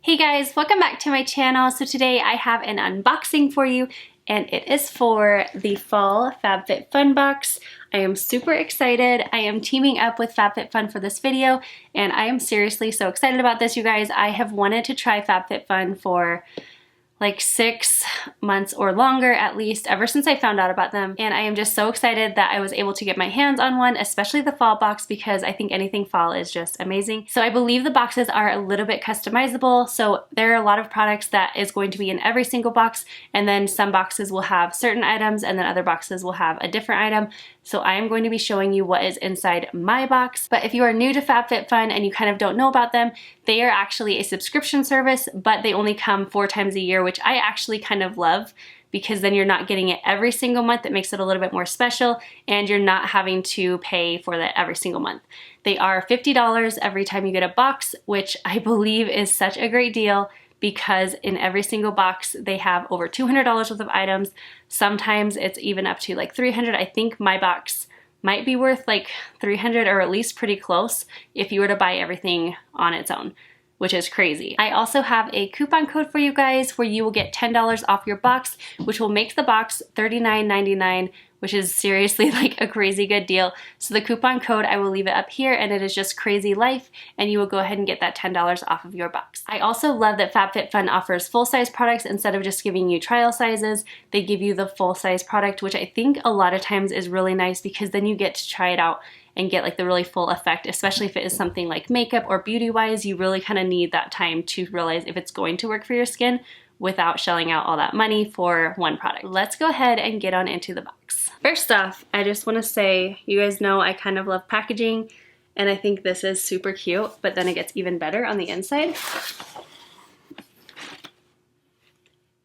Hey guys, welcome back to my channel. So today I have an unboxing for you and it is for the fall Fabfitfun box. I am super excited. I am teaming up with Fabfitfun for this video and I am seriously so excited about this, you guys. I have wanted to try Fabfitfun for like 6 months or longer at least, ever since I found out about them. And I am just so excited that I was able to get my hands on one, especially the fall box, because I think anything fall is just amazing. So I believe the boxes are a little bit customizable. So there are a lot of products that is going to be in every single box, and then some boxes will have certain items and then other boxes will have a different item. So I am going to be showing you what is inside my box. But if you are new to Fabfitfun and you kind of don't know about them, they are actually a subscription service, but they only come 4 times a year, which I actually kind of love because then you're not getting it every single month. It makes it a little bit more special and you're not having to pay for that every single month. They are $50 every time you get a box, which I believe is such a great deal because in every single box they have over $200 worth of items. Sometimes it's even up to like $300. I think my box might be worth like $300 or at least pretty close if you were to buy everything on its own, which is crazy. I also have a coupon code for you guys where you will get $10 off your box, which will make the box $39.99, which is seriously like a crazy good deal. So the coupon code, I will leave it up here and it is just crazy life and you will go ahead and get that $10 off of your box. I also love that Fabfitfun offers full-size products instead of just giving you trial sizes. They give you the full-size product, which I think a lot of times is really nice because then you get to try it out and get like the really full effect, especially if it is something like makeup or beauty wise. You really kind of need that time to realize if it's going to work for your skin without shelling out all that money for one product. Let's go ahead and get on into the box. First off, I just want to say, you guys know I kind of love packaging and I think this is super cute, but then it gets even better on the inside.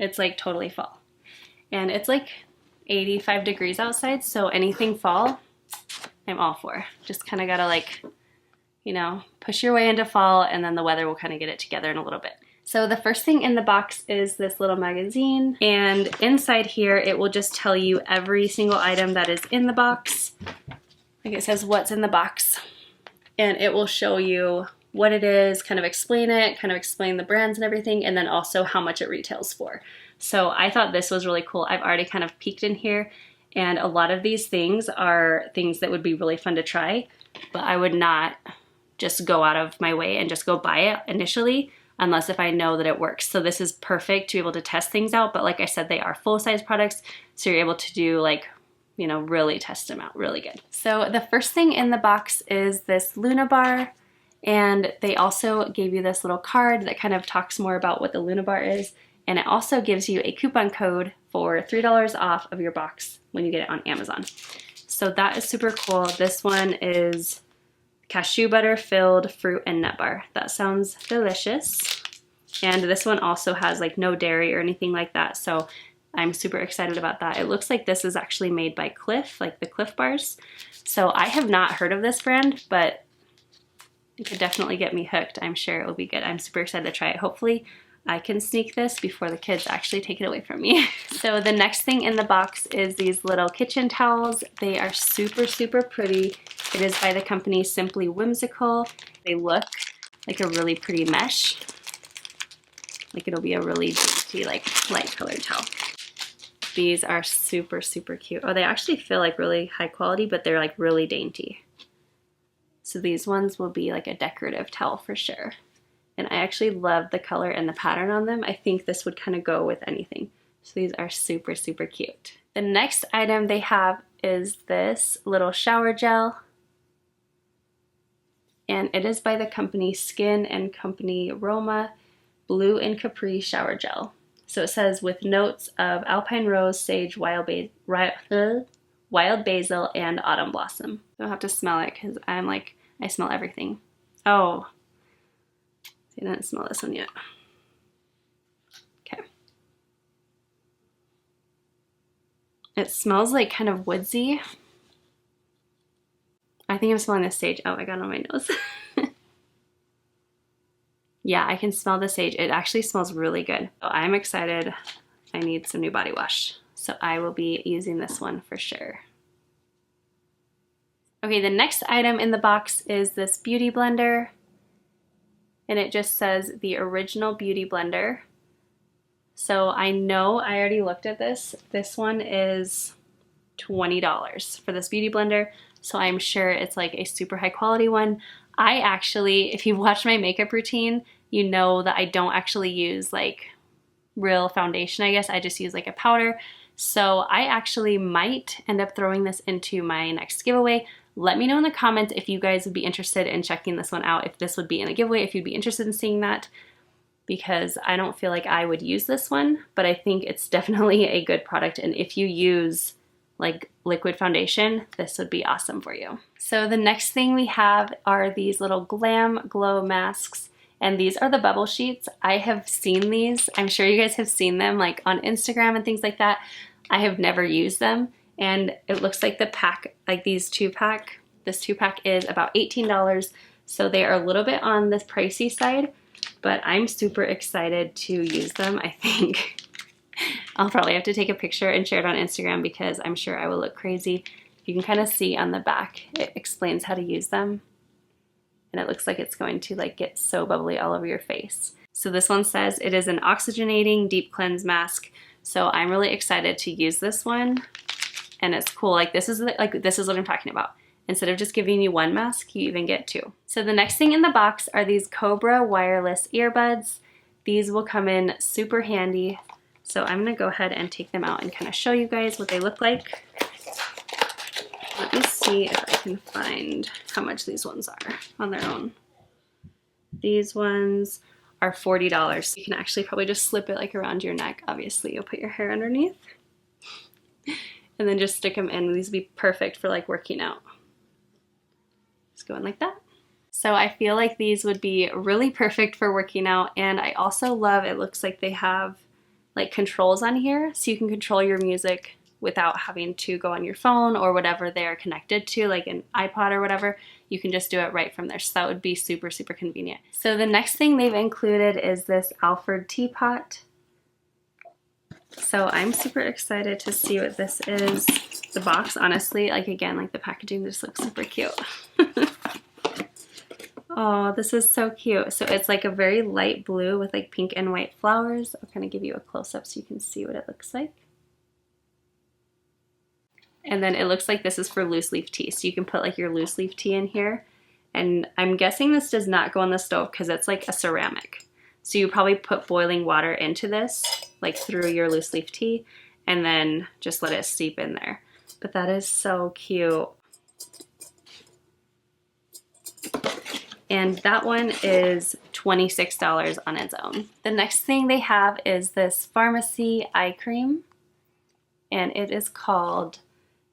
It's like totally fall. And it's like 85 degrees outside, so anything fall, I'm all for. Just kind of gotta like, you know, push your way into fall and then the weather will kind of get it together in a little bit. So the first thing in the box is this little magazine, and inside here it will just tell you every single item that is in the box. Like it says what's in the box, and it will show you what it is, kind of explain it, kind of explain the brands and everything, and then also how much it retails for. So I thought this was really cool. I've already kind of peeked in here, and a lot of these things are things that would be really fun to try, but I would not just go out of my way and just go buy it initially unless if I know that it works. So this is perfect to be able to test things out, but like I said, they are full-size products, so you're able to do like, you know, really test them out really good. So the first thing in the box is this Luna bar, and they also gave you this little card that kind of talks more about what the Luna bar is, and it also gives you a coupon code for $3 off of your box when you get it on Amazon. So that is super cool. This one is cashew butter filled fruit and nut bar. That sounds delicious. And this one also has like no dairy or anything like that, so I'm super excited about that. It looks like this is actually made by Cliff, like the Cliff bars. So I have not heard of this brand, but it could definitely get me hooked. I'm sure it will be good. I'm super excited to try it. Hopefully I can sneak this before the kids actually take it away from me. So the next thing in the box is these little kitchen towels. They are super, super pretty. It is by the company Simply Whimsical. They look like a really pretty mesh. Like it'll be a really dainty, like light colored towel. These are super, super cute. Oh, they actually feel like really high quality, but they're like really dainty. So these ones will be like a decorative towel for sure. And I actually love the color and the pattern on them. I think this would kind of go with anything. So these are super, super cute. The next item they have is this little shower gel. And it is by the company Skin and Company Roma Blue and Capri Shower Gel. So it says with notes of alpine rose, sage, wild basil, and autumn blossom. Don't have to smell it because I'm like, I smell everything. Oh. I didn't smell this one yet. Okay. It smells like kind of woodsy. I think I'm smelling the sage. Oh, I got it on my nose. Yeah, I can smell the sage. It actually smells really good. So I'm excited. I need some new body wash. So I will be using this one for sure. Okay, the next item in the box is this beauty blender. and it just says the original Beauty Blender. So I know I already looked at this. This one is $20 for this Beauty Blender. So I'm sure it's like a super high quality one. I actually, if you've watched my makeup routine, you know that I don't actually use like real foundation, I guess. I just use like a powder. So I actually might end up throwing this into my next giveaway. Let me know in the comments if you guys would be interested in checking this one out, if this would be in a giveaway, if you'd be interested in seeing that, because I don't feel like I would use this one, but I think it's definitely a good product. And if you use like liquid foundation, this would be awesome for you. So the next thing we have are these little Glam Glow masks. And these are the bubble sheets. I have seen these. I'm sure you guys have seen them like on Instagram and things like that. I have never used them. And it looks like the pack, like these two-pack, this two-pack is about $18. So they are a little bit on the pricey side, but I'm super excited to use them. I think I'll probably have to take a picture and share it on Instagram because I'm sure I will look crazy. You can kind of see on the back, it explains how to use them. And it looks like it's going to like get so bubbly all over your face. So this one says it is an oxygenating deep cleanse mask. So I'm really excited to use this one. And it's cool. Like this is what I'm talking about. Instead of just giving you one mask, you even get two. So the next thing in the box are these Cobra wireless earbuds. These will come in super handy. So I'm gonna go ahead and take them out and kind of show you guys what they look like. Let me see if I can find how much these ones are on their own. These ones are $40. You can actually probably just slip it like around your neck. Obviously, you'll put your hair underneath and then just stick them in. These would be perfect for like working out. Just go in like that. So I feel like these would be really perfect for working out. And I also love, it looks like they have like controls on here so you can control your music without having to go on your phone or whatever they're connected to, like an iPod or whatever. You can just do it right from there. So that would be super, super convenient. So the next thing they've included is this Alfred teapot. So I'm super excited to see what this is. The box, honestly, like again, like the packaging just looks super cute. Oh, this is so cute. So it's like a very light blue with like pink and white flowers. I'll kind of give you a close-up so you can see what it looks like. And then it looks like this is for loose leaf tea. So you can put like your loose leaf tea in here. And I'm guessing this does not go on the stove because it's like a ceramic. So you probably put boiling water into this, like through your loose leaf tea, and then just let it steep in there. But that is so cute. And that one is $26 on its own. The next thing they have is this Pharmacy eye cream. And it is called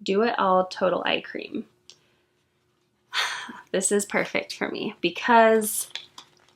Do It All Total Eye Cream. This is perfect for me because,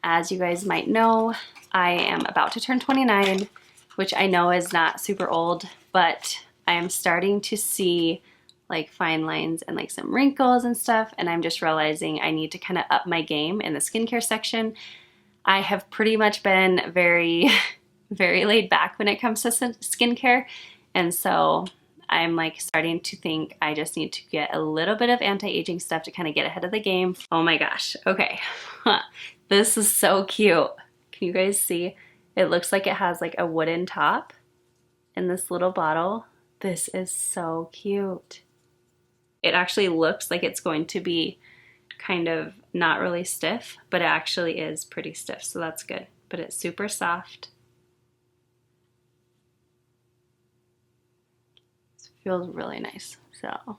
as you guys might know, I am about to turn 29, which I know is not super old, but I am starting to see like fine lines and like some wrinkles and stuff, and I'm just realizing I need to kind of up my game in the skincare section. I have pretty much been very, very laid back when it comes to skincare, and so I'm like starting to think I just need to get a little bit of anti-aging stuff to kind of get ahead of the game. Oh my gosh, okay. This is so cute. Can you guys see? It looks like it has like a wooden top in this little bottle. This is so cute. It actually looks like it's going to be kind of not really stiff, but it actually is pretty stiff, so that's good. But it's super soft. Feels really nice. So I'm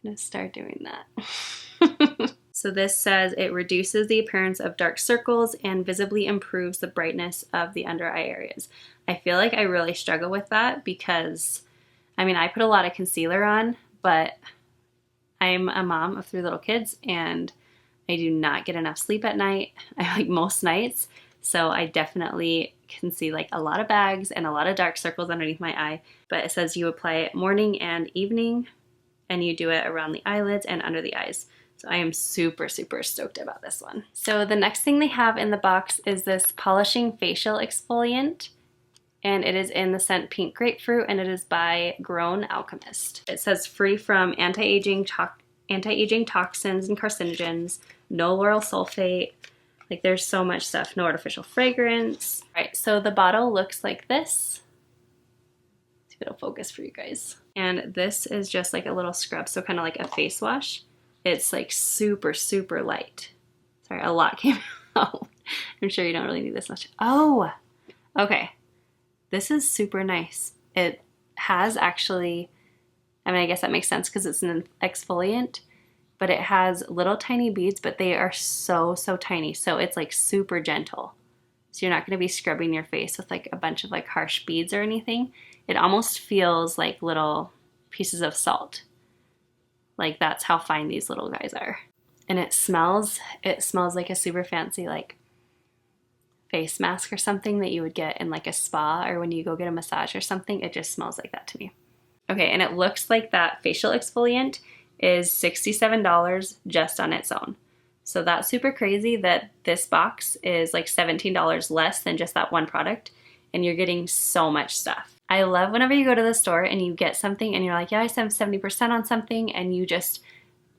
gonna start doing that. So this says it reduces the appearance of dark circles and visibly improves the brightness of the under eye areas. I feel like I really struggle with that because, I mean, I put a lot of concealer on, but I'm a mom of 3 little kids and I do not get enough sleep at night, like most nights. So I definitely can see like a lot of bags and a lot of dark circles underneath my eye. But it says you apply it morning and evening and you do it around the eyelids and under the eyes. So I am super, super stoked about this one. So the next thing they have in the box is this polishing facial exfoliant. And it is in the scent Pink Grapefruit and it is by Grown Alchemist. It says free from anti-aging toxins and carcinogens, no lauryl sulfate, Like there's so much stuff, no artificial fragrance. All right, so the bottle looks like this. See if it'll focus for you guys. And this is just like a little scrub, so kind of like a face wash. It's like super, super light. Sorry, a lot came out. I'm sure you don't really need this much. Oh, okay. This is super nice. It has actually, I mean, I guess that makes sense because it's an exfoliant, but it has little tiny beads, but they are so, so tiny. So it's like super gentle. So you're not going to be scrubbing your face with like a bunch of like harsh beads or anything. It almost feels like little pieces of salt. Like that's how fine these little guys are. And it smells like a super fancy like face mask or something that you would get in like a spa or when you go get a massage or something. It just smells like that to me. Okay, and it looks like that facial exfoliant is $67 just on its own. So that's super crazy that this box is like $17 less than just that one product, and you're getting so much stuff. I love whenever you go to the store and you get something and you're like, yeah, I spent 70% on something, and you just,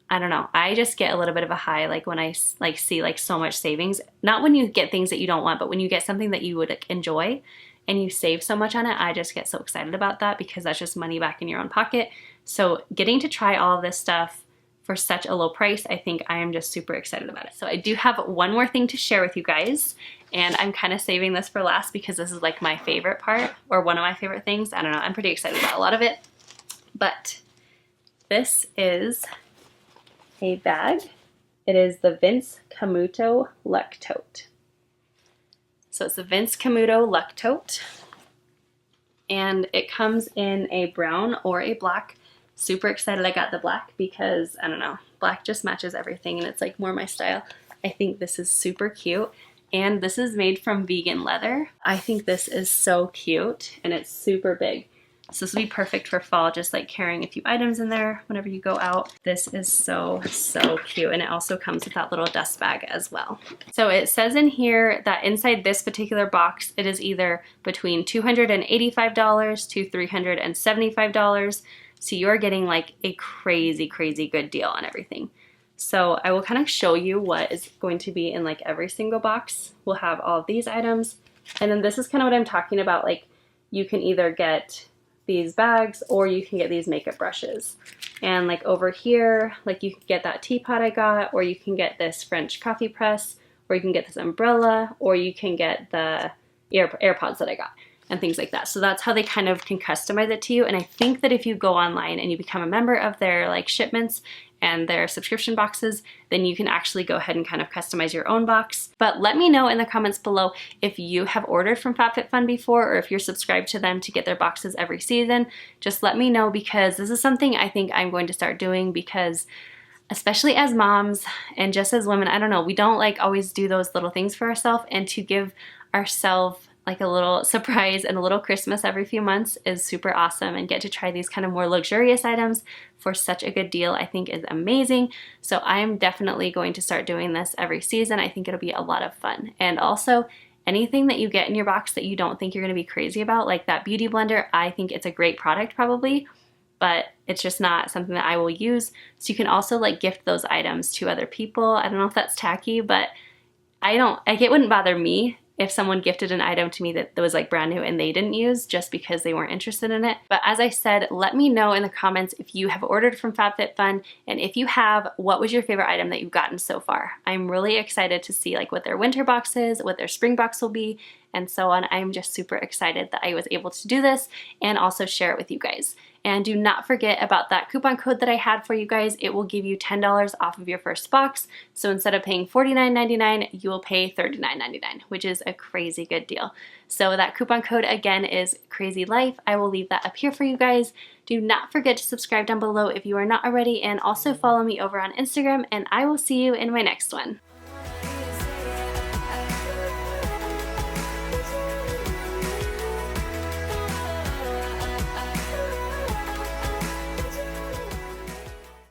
I don't know, I just get a little bit of a high like when I like see like so much savings. Not when you get things that you don't want, but when you get something that you would like, enjoy and you save so much on it. I just get so excited about that because that's just money back in your own pocket. So getting to try all of this stuff for such a low price, I think I am just super excited about it. So I do have one more thing to share with you guys, and I'm kind of saving this for last because this is like my favorite part, or one of my favorite things. I don't know, I'm pretty excited about a lot of it. But this is a bag. It is the Vince Camuto Luck Tote. So it's the Vince Camuto Luck Tote, and it comes in a brown or a black. Super excited I got the black because, I don't know, black just matches everything and it's like more my style. I think this is super cute, and this is made from vegan leather. I think this is so cute, and it's super big. So this will be perfect for fall, just like carrying a few items in there whenever you go out. This is so, so cute. And it also comes with that little dust bag as well. So it says in here that inside this particular box, it is either between $285 to $375. So you're getting like a crazy, crazy good deal on everything. So I will kind of show you what is going to be in like every single box. We'll have all of these items. And then this is kind of what I'm talking about. Like you can either get these bags or you can get these makeup brushes. And like over here, like you can get that teapot I got, or you can get this French coffee press, or you can get this umbrella, or you can get the AirPods that I got, and things like that. So that's how they kind of can customize it to you. And I think that if you go online and you become a member of their like shipments and their subscription boxes, then you can actually go ahead and kind of customize your own box. But let me know in the comments below if you have ordered from Fabfitfun before, or if you're subscribed to them to get their boxes every season. Just let me know, because this is something I think I'm going to start doing, because especially as moms and just as women, I don't know, we don't like always do those little things for ourselves, and to give ourselves like a little surprise and a little Christmas every few months is super awesome, and get to try these kind of more luxurious items for such a good deal I think is amazing. So I'm definitely going to start doing this every season. I think it'll be a lot of fun. And also anything that you get in your box that you don't think you're going to be crazy about, like that beauty blender, I think it's a great product probably, but it's just not something that I will use. So you can also like gift those items to other people. I don't know if that's tacky, but it wouldn't bother me if someone gifted an item to me that was like brand new and they didn't use just because they weren't interested in it. But as I said, let me know in the comments if you have ordered from Fabfitfun, and if you have, what was your favorite item that you've gotten so far? I'm really excited to see like what their winter box is, what their spring box will be, and so on. I'm just super excited that I was able to do this and also share it with you guys. And do not forget about that coupon code that I had for you guys. It will give you $10 off of your first box. So instead of paying $49.99, you will pay $39.99, which is a crazy good deal. So that coupon code again is Crazy Life. I will leave that up here for you guys. Do not forget to subscribe down below if you are not already, and also follow me over on Instagram, and I will see you in my next one.